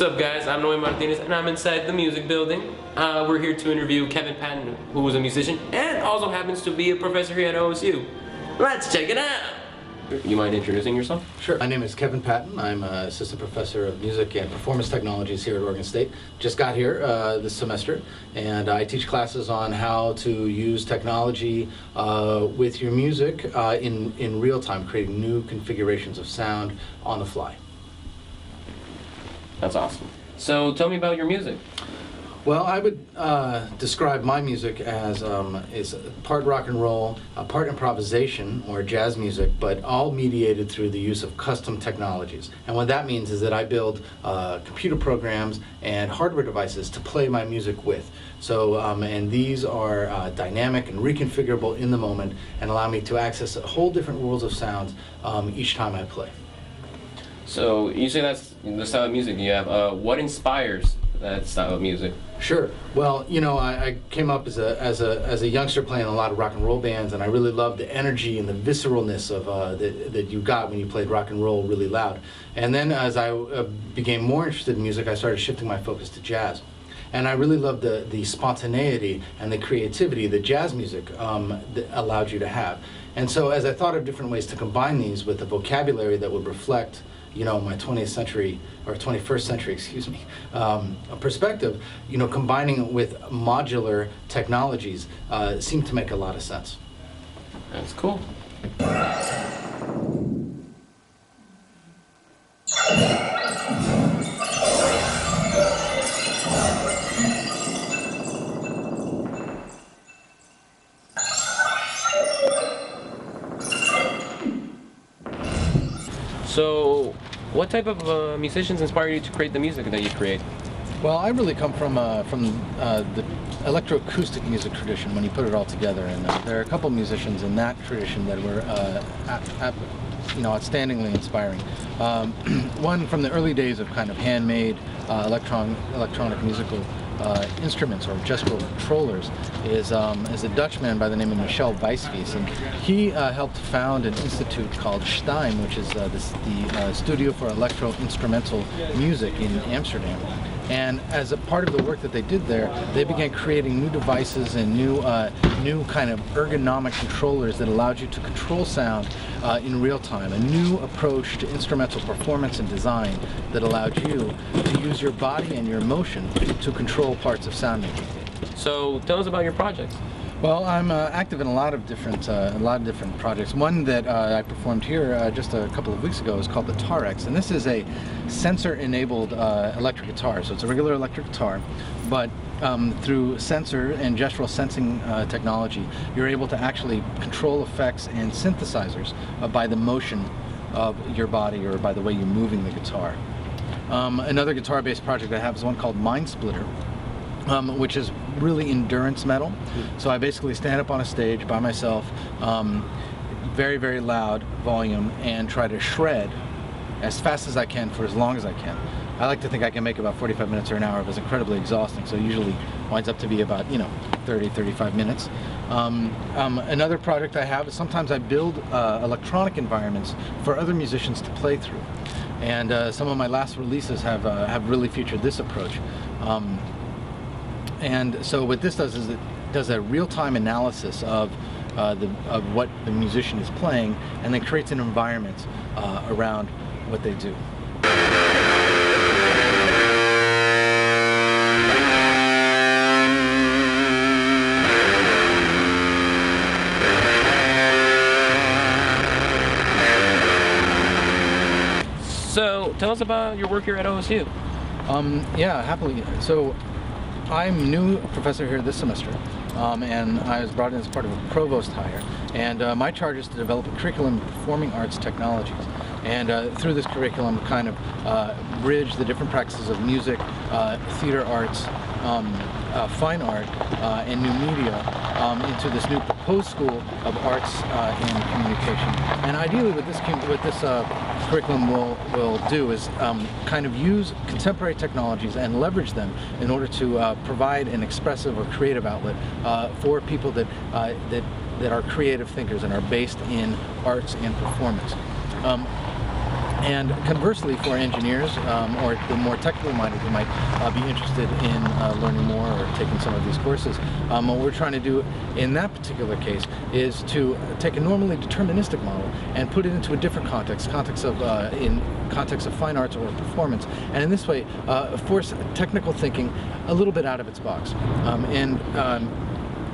up, guys? I'm Noe Martinez and I'm inside the music building. We're here to interview Kevin Patton, who is a musician and also happens to be a professor here at OSU. Let's check it out! You mind introducing yourself? Sure. My name is Kevin Patton. I'm an assistant professor of music and performance technologies here at Oregon State. Just got here this semester, and I teach classes on how to use technology with your music in real time, creating new configurations of sound on the fly. That's awesome. So tell me about your music. Well, I would describe my music as is part rock and roll, part improvisation or jazz music, but all mediated through the use of custom technologies. And what that means is that I build computer programs and hardware devices to play my music with. So, and these are dynamic and reconfigurable in the moment and allow me to access a whole different worlds of sounds each time I play. So you say that's the style of music you have. What inspires that style of music? Sure. Well, you know, I came up as a youngster playing a lot of rock and roll bands, and I really loved the energy and the visceralness of that you got when you played rock and roll really loud. And then as I became more interested in music, I started shifting my focus to jazz. And I really loved the spontaneity and the creativity that jazz music that allowed you to have. And so as I thought of different ways to combine these with a vocabulary that would reflect, you know, my 20th century, or 21st century, excuse me, perspective, you know, combining it with modular technologies seemed to make a lot of sense. That's cool. So, what type of musicians inspire you to create the music that you create? Well, I really come from the electroacoustic music tradition when you put it all together, and there are a couple musicians in that tradition that were outstandingly inspiring. One from the early days of kind of handmade electronic musical instruments or gestural controllers is a Dutchman by the name of Michel Weisvies, and he helped found an institute called Stein, which is the Studio for Electro-Instrumental Music in Amsterdam. And as a part of the work that they did there, they began creating new devices and new kind of ergonomic controllers that allowed you to control sound in real time. A new approach to instrumental performance and design that allowed you to use your body and your emotion to control parts of sound making. So tell us about your projects. Well, I'm active in a lot of different projects. One that I performed here just a couple of weeks ago is called the Tarex, and this is a sensor-enabled electric guitar. So it's a regular electric guitar, but through sensor and gestural sensing technology, you're able to actually control effects and synthesizers by the motion of your body or by the way you're moving the guitar. Another guitar-based project I have is one called Mind Splitter, which is really endurance metal. So I basically stand up on a stage by myself, very, very loud volume, and try to shred as fast as I can for as long as I can. I like to think I can make about 45 minutes or an hour, but it's incredibly exhausting, so it usually winds up to be about, 30, 35 minutes. Another project I have is sometimes I build electronic environments for other musicians to play through. And some of my last releases have really featured this approach. And so what this does is it does a real-time analysis of what the musician is playing, and then creates an environment around what they do. So tell us about your work here at OSU. Yeah, happily. So I'm new professor here this semester, and I was brought in as part of a provost hire. And my charge is to develop a curriculum in performing arts technologies. And through this curriculum, kind of bridge the different practices of music, theater arts, fine art, and new media into this new proposed school of arts and communication. And ideally, what this curriculum will do is kind of use contemporary technologies and leverage them in order to provide an expressive or creative outlet for people that are creative thinkers and are based in arts and performance. And conversely, for engineers or the more technically minded who might be interested in learning more or taking some of these courses, what we're trying to do in that particular case is to take a normally deterministic model and put it into a different context of fine arts or performance, and in this way force technical thinking a little bit out of its box.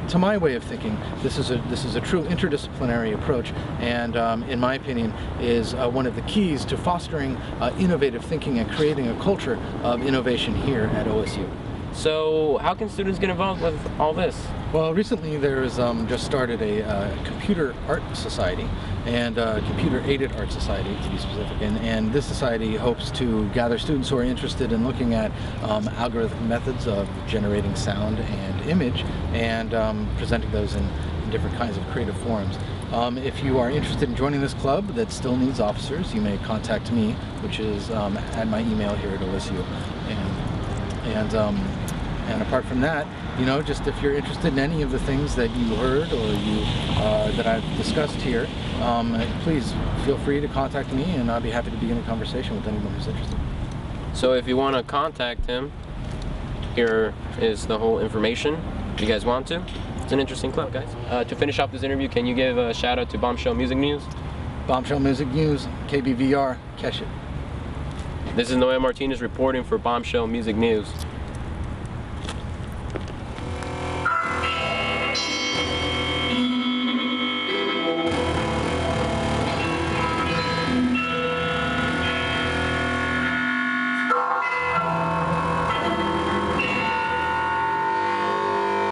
To my way of thinking, this is a true interdisciplinary approach, and in my opinion is one of the keys to fostering innovative thinking and creating a culture of innovation here at OSU. So how can students get involved with all this? Well, recently there's just started a computer art society, and computer-aided art society to be specific, and this society hopes to gather students who are interested in looking at algorithmic methods of generating sound and image and presenting those in different kinds of creative forms. If you are interested in joining this club that still needs officers, you may contact me, which is at my email here at OSU. And apart from that, you know, just if you're interested in any of the things that you heard or that I've discussed here, please feel free to contact me, and I'll be happy to begin a conversation with anyone who's interested. So if you want to contact him, here is the whole information if you guys want to. It's an interesting club, guys. To finish off this interview, can you give a shout out to Bombshell Music News? Bombshell Music News, KBVR, catch it. This is Noel Martinez reporting for Bombshell Music News.